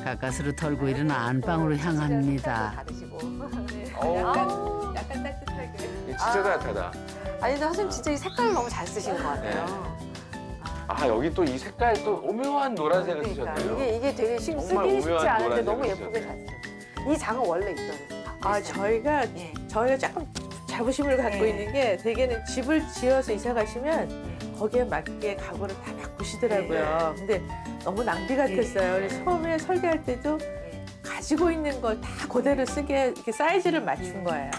가까스로 털고 일은 안방으로 향합니다. 다르시고. 약간 따뜻하게. 진짜 따뜻하다. 아니 근데 선생님 진짜 이 색깔을 너무 잘 쓰시는 것 같아요. 아, 여기 또 이 색깔 또 오묘한 노란색을 그러니까 쓰셨네요. 이게 되게 쓰기 정말 쉽지 오묘한 않은데 너무 노란색을 예쁘게 잘 쓰셨어요. 이 장은 원래 있던. 아, 저희가 조금 자부심을 갖고 네. 있는 게 대개는 집을 지어서 이사 가시면 거기에 맞게 가구를 다 바꾸시더라고요. 근데 너무 낭비 같았어요. 그래서 처음에 설계할 때도 가지고 있는 걸 다 그대로 쓰게 이렇게 사이즈를 맞춘 거예요.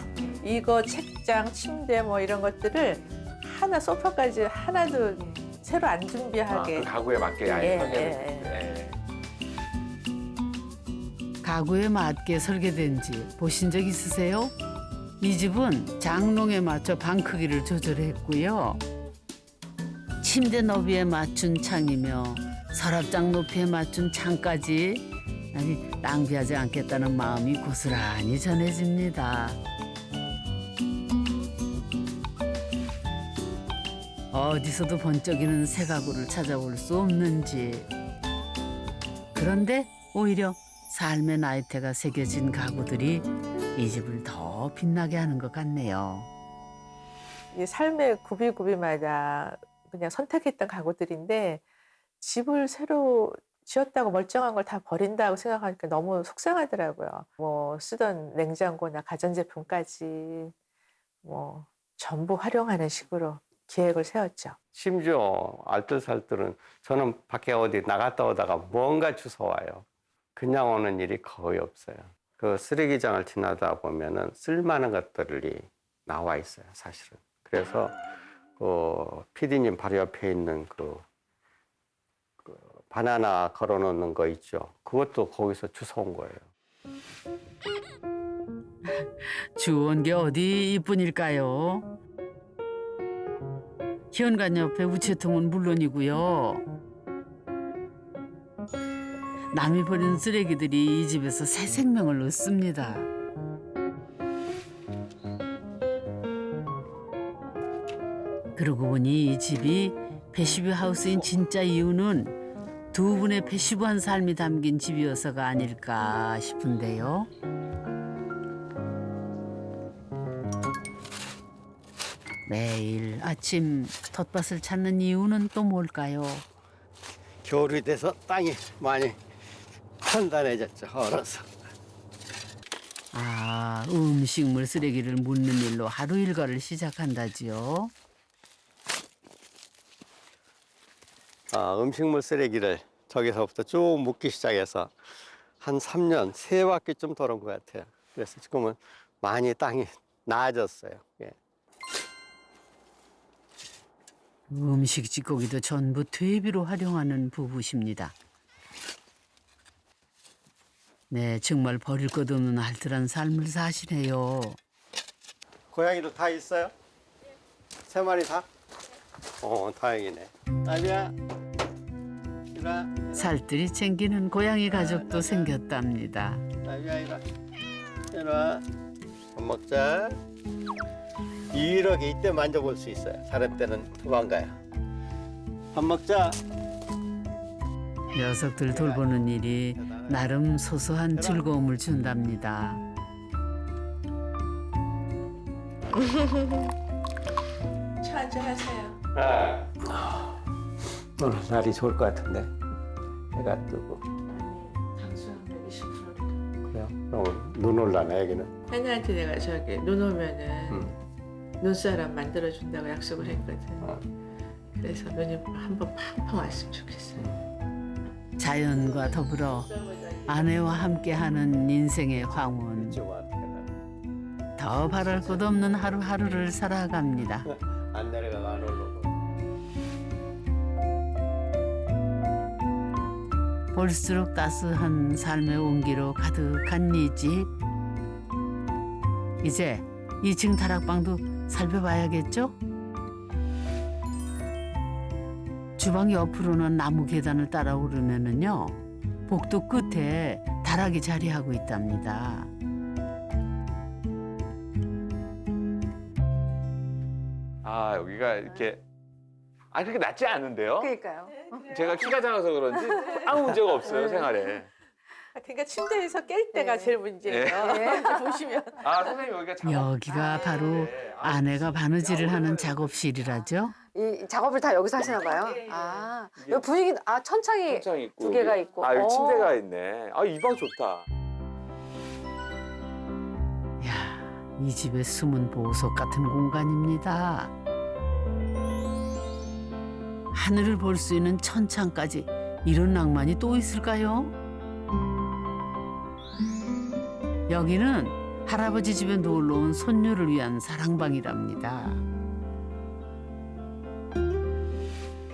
이거 책장, 침대 뭐 이런 것들을 하나 소파까지 하나도 새로 안 아, 준비하게. 그 가구에 맞게 아예 예, 설계를. 예, 가구에 맞게 설계된 집 보신 적 있으세요? 이 집은 장롱에 맞춰 방 크기를 조절했고요. 침대 너비에 맞춘 창이며 서랍장 높이에 맞춘 창까지 아니 낭비하지 않겠다는 마음이 고스란히 전해집니다. 어디서도 번쩍이는 새 가구를 찾아볼 수 없는지. 그런데 오히려 삶의 나이테가 새겨진 가구들이 이 집을 더 빛나게 하는 것 같네요. 이게 삶의 구비구비마다 그냥 선택했던 가구들인데 집을 새로 지었다고 멀쩡한 걸 다 버린다고 생각하니까 너무 속상하더라고요. 뭐 쓰던 냉장고나 가전제품까지 뭐 전부 활용하는 식으로 계획을 세웠죠. 심지어 알뜰살뜰은 저는 밖에 어디 나갔다 오다가 뭔가 주워와요. 그냥 오는 일이 거의 없어요. 그 쓰레기장을 지나다 보면은 쓸만한 것들이 나와 있어요, 사실은. 그래서 그 PD님 바로 옆에 있는 그 바나나 걸어놓는 거 있죠. 그것도 거기서 주워온 거예요. 주워온 게 어디 이뿐일까요? 현관 옆에 우체통은 물론이고요. 남이 버린 쓰레기들이 이 집에서 새 생명을 얻습니다. 그러고 보니 이 집이 패시브 하우스인 진짜 이유는 두 분의 패시브한 삶이 담긴 집이어서가 아닐까 싶은데요. 매일 아침 텃밭을 찾는 이유는 또 뭘까요? 겨울이 돼서 땅이 많이 단단해졌죠, 얼어서. 아, 음식물 쓰레기를 묻는 일로 하루 일과를 시작한다지요. 음식물 쓰레기를 저기서부터 쭉 묻기 시작해서 한 3년, 3바퀴 돌은 것 같아요. 그래서 지금은 많이 땅이 나아졌어요. 예. 음식 찌꺼기도 전부 퇴비로 활용하는 부부십니다. 네, 정말 버릴 것 없는 알뜰한 삶을 사시네요. 고양이도 다 있어요? 3마리 다? 다행이네. 딸이야, 이리 와. 살뜰히 챙기는 고양이 가족도 생겼답니다. 딸이야, 이리 와. 이리 와. 밥 먹자. 이렇게 이때 만져볼 수 있어요. 다른 때는 도망가요. 밥 먹자. 녀석들 돌보는 일이 나름 소소한 즐거움을 준답니다. 차 한잔 하세요. 오늘 날이 좋을 것 같은데. 해가 뜨고. 당수항 20%래. 그래요? 그럼 눈 올라네, 여기는. 혜나한테 내가 저기 눈 오면은 눈사람 만들어준다고 약속을 했거든. 그래서 눈이 한번 팡팡 왔으면 좋겠어요. 자연과 더불어 아내와 함께하는 인생의 황혼. 더 바랄 것 없는 하루하루를 살아갑니다. 안 내려가고 안 올라오고. 볼수록 따스한 삶의 온기로 가득한 이 집. 이제 2층 다락방도 살펴봐야겠죠? 주방 옆으로는 나무 계단을 따라 오르면은요, 복도 끝에 다락이 자리하고 있답니다. 아, 여기가 이렇게 그렇게 낮지 않은데요? 그러니까요. 제가 키가 작아서 그런지 아무 문제가 없어요, 생활에. 그러니까 침대에서 깰 때가 네. 제일 문제예요. 네. 보시면 아, 선생님 여기가 작업. 여기가 바로 아내가 바느질을 하는 작업실이라죠. 이 작업을 다 여기서 하시나 봐요. 아, 여기 분위기, 천창이 천장 있고. 두 개가 여기. 있고. 아, 여기 어. 침대가 있네. 아, 이 방 좋다. 야, 이 집의 숨은 보석 같은 공간입니다. 하늘을 볼 수 있는 천창까지 이런 낭만이 또 있을까요? 여기는 할아버지 집에 놀러 온 손녀를 위한 사랑방이랍니다.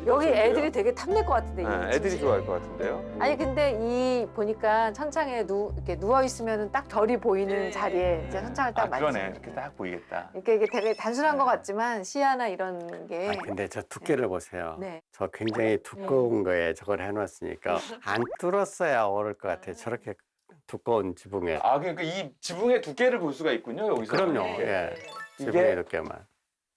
여기 애들이 되게 탐낼 것 같은데. 이 애들이 집이. 좋아할 것 같은데요. 아니 근데 이 보니까 천창에 이렇게 누워 있으면 딱 별이 보이는 자리에 이제 천창을 딱 그러네. 만지는. 이렇게 딱 보이겠다. 이게 되게 단순한 것 같지만 시야나 이런 게. 근데 저 두께를 보세요. 네. 저 굉장히 두꺼운 거에 저걸 해놨으니까 안 뚫었어야 오를 것 같아요. 저렇게 두꺼운 지붕에. 아, 그러니까 이 지붕의 두께를 볼 수가 있군요, 여기서. 그럼요. 네. 예. 이게- 지붕의 두께만.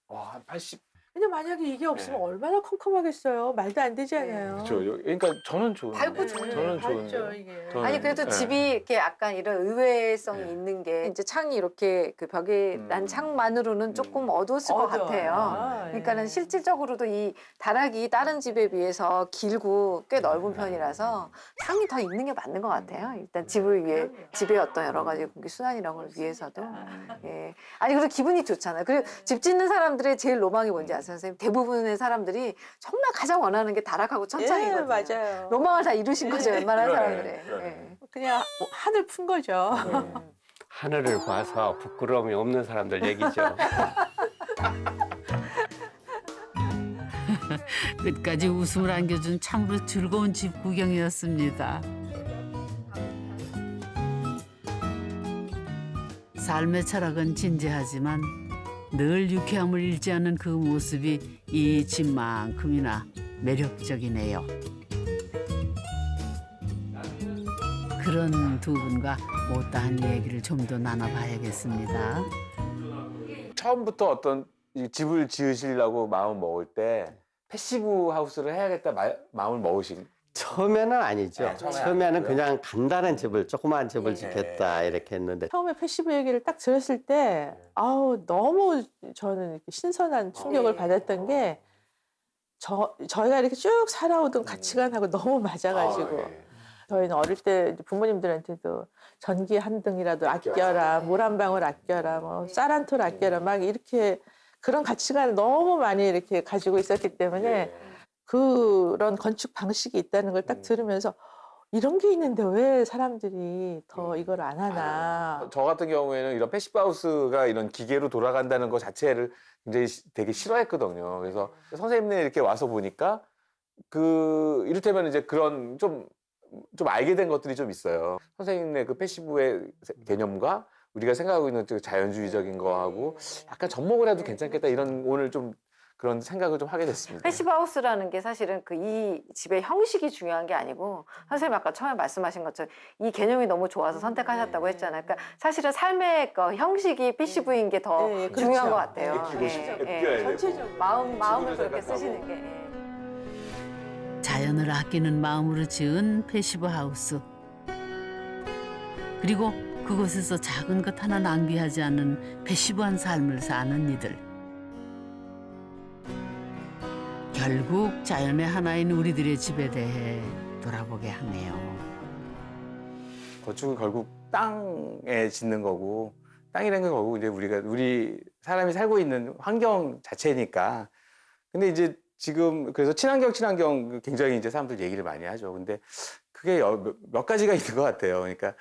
와, 한 80. 근데 만약에 이게 없으면 네. 얼마나 컴컴하겠어요. 말도 안 되지 않아요. 그렇죠. 그러니까 저는 좋은데. 밝고 좋은데. 저는 밝죠, 좋은데. 이게. 저는- 아니 그래도 네. 집이 이렇게 약간 이런 의외성이 네. 있는 게 이제 창이 이렇게 그 벽에 난 창만으로는 조금 어두웠을 것 같아요. 그러니까는 실질적으로도 이 다락이 다른 집에 비해서 길고 꽤 넓은 편이라서 창이 더 있는 게 맞는 것 같아요. 일단 집을 위해 집의 어떤 여러 가지 공기 순환 이런 걸 위해서도. 예. 아니 그리고 기분이 좋잖아요. 그리고 집 짓는 사람들의 제일 로망이 뭔지 아세요, 선생님? 대부분의 사람들이 정말 가장 원하는 게 다락하고 천창이거든요. 맞아요. 로망을 다 이루신 거죠, 웬만한 그러네, 사람들의. 그러네. 예. 그냥 하늘 푼 거죠. 하늘을 봐서 부끄러움이 없는 사람들 얘기죠. 끝까지 웃음을 안겨준 참으로 즐거운 집 구경이었습니다. 삶의 철학은 진지하지만 늘 유쾌함을 잃지 않는 그 모습이 이 집만큼이나 매력적이네요. 그런 두 분과 못다한 얘기를 좀 더 나눠봐야겠습니다. 처음부터 어떤 이 집을 지으시려고 마음 먹을 때 패시브 하우스를 해야겠다 마음을 먹으신. 처음에는 아니죠. 네, 처음에는 처음에는 아니고요. 그냥 간단한 집을, 조그만 집을 네. 짓겠다 이렇게 했는데 처음에 패시브 얘기를 딱 들었을 때 아우 너무 저는 이렇게 신선한 충격을 받았던 게 저희가 이렇게 쭉 살아오던 가치관하고 너무 맞아가지고 저희는 어릴 때 이제 부모님들한테도 전기 한 등이라도 아껴라, 물 한 방울 아껴라, 뭐 쌀 한 톨 아껴라 막 이렇게 그런 가치관을 너무 많이 이렇게 가지고 있었기 때문에 그런 건축 방식이 있다는 걸 딱 들으면서 이런 게 있는데 왜 사람들이 더 이걸 안 하나. 저 같은 경우에는 이런 패시브 하우스가 이런 기계로 돌아간다는 것 자체를 굉장히 되게 싫어했거든요. 그래서 선생님네 이렇게 와서 보니까 이를테면 이제 그런 좀 알게 된 것들이 좀 있어요. 선생님네 그 패시브의 개념과 우리가 생각하고 있는 그 자연주의적인 거하고 약간 접목을 해도 괜찮겠다 이런 오늘 좀 그런 생각을 좀 하게 됐습니다. 패시브 하우스라는 게 사실은 이 집의 형식이 중요한 게 아니고 선생님 아까 처음에 말씀하신 것처럼 이 개념이 너무 좋아서 선택하셨다고 했잖아요. 그러니까 사실은 삶의 그 형식이 패시브인 게 더 네, 그렇죠. 중요한 것 같아요. 전체적으로. 마음을 그렇게 생각하고. 쓰시는 게. 자연을 아끼는 마음으로 지은 패시브 하우스. 그리고 그곳에서 작은 것 하나 낭비하지 않는 패시브한 삶을 사는 이들. 결국 자연의 하나인 우리들의 집에 대해 돌아보게 하네요. 건축은 결국 땅에 짓는 거고 땅이라는 건 결국 이제 우리 사람이 살고 있는 환경 자체니까. 근데 이제 지금 그래서 친환경 굉장히 이제 사람들 얘기를 많이 하죠. 근데 그게 몇 가지가 있는 것 같아요. 그러니까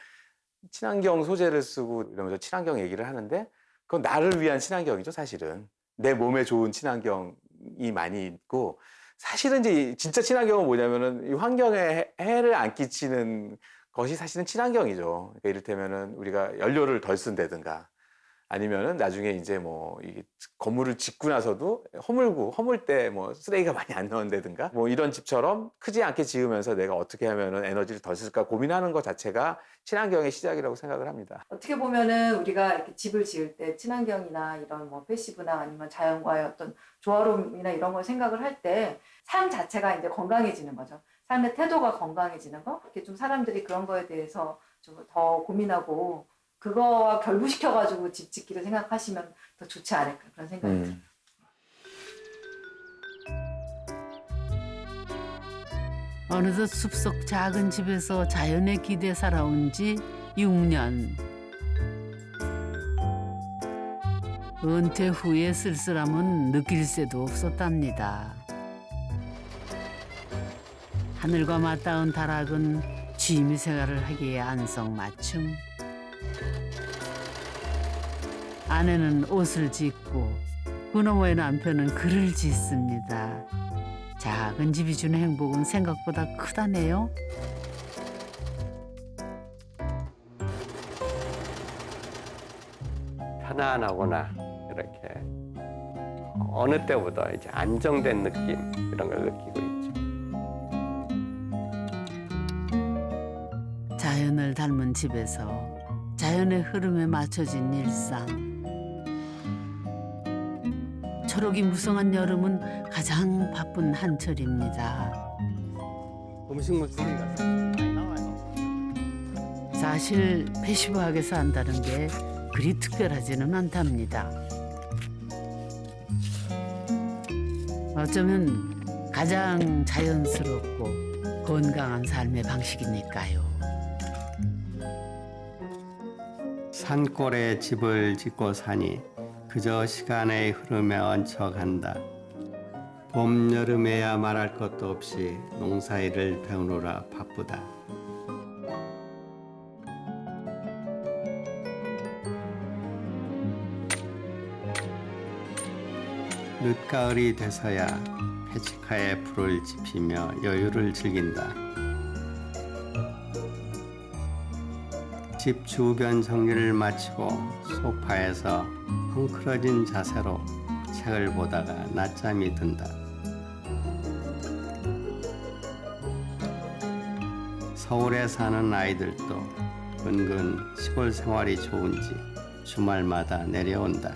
친환경 소재를 쓰고 이러면서 친환경 얘기를 하는데 그건 나를 위한 친환경이죠, 사실은. 내 몸에 좋은 친환경이 많이 있고 사실은 이제 진짜 친환경은 뭐냐면은 이 환경에 해를 안 끼치는 것이 사실은 친환경이죠. 그러니까 이를테면은 우리가 연료를 덜 쓴다든가 아니면은 나중에 이제 뭐 이 건물을 짓고 나서도 허물 때 뭐 쓰레기가 많이 안 나온다든가 뭐 이런 집처럼 크지 않게 지으면서 내가 어떻게 하면은 에너지를 덜 쓸까 고민하는 것 자체가 친환경의 시작이라고 생각을 합니다. 어떻게 보면은 우리가 이렇게 집을 지을 때 친환경이나 이런 뭐 패시브나 아니면 자연과의 어떤 조화로움이나 이런 걸 생각을 할 때 삶 자체가 이제 건강해지는 거죠. 삶의 태도가 건강해지는 거, 이렇게 좀 사람들이 그런 거에 대해서 좀 더 고민하고 그거와 결부시켜가지고 집 짓기를 생각하시면 더 좋지 않을까 그런 생각이 들어요. 어느덧 숲속 작은 집에서 자연의 기대 살아온 지 6년. 은퇴 후의 쓸쓸함은 느낄 새도 없었답니다. 하늘과 맞닿은 다락은 취미 생활을 하기에 안성맞춤. 아내는 옷을 짓고 그놈의 남편은 글을 짓습니다. 작은 집이 주는 행복은 생각보다 크다네요. 편안하구나 이렇게 어느 때보다 이제 안정된 느낌 이런 걸 느끼고 있죠. 자연을 닮은 집에서 자연의 흐름에 맞춰진 일상. 초록이 무성한 여름은 가장 바쁜 한철입니다. 음식물 쓰레기가 많이 나와요. 사실 패시브하게 산다는 게 그리 특별하지는 않답니다. 어쩌면 가장 자연스럽고 건강한 삶의 방식이니까요. 산골에 집을 짓고 사니 그저 시간의 흐름에 얹혀간다. 봄, 여름에야 말할 것도 없이 농사일을 배우느라 바쁘다. 늦가을이 돼서야 페치카에 불을 지피며 여유를 즐긴다. 집 주변 정리를 마치고 소파에서 헝클어진 자세로 책을 보다가 낮잠이 든다. 서울에 사는 아이들도 은근 시골 생활이 좋은지 주말마다 내려온다.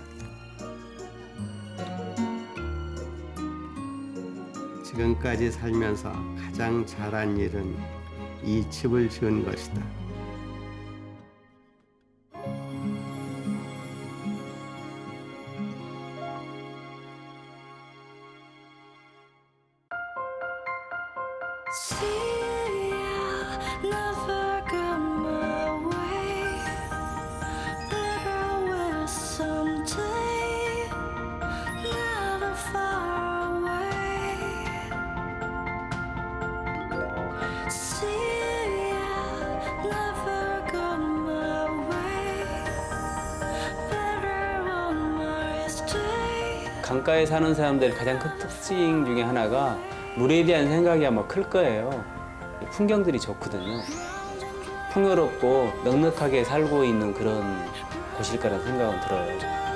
지금까지 살면서 가장 잘한 일은 이 집을 지은 것이다. 강가에 사는 사람들의 가장 큰 특징 중에 하나가 물에 대한 생각이 아마 클 거예요. 풍경들이 좋거든요. 풍요롭고 넉넉하게 살고 있는 그런 곳일 거라는 생각은 들어요.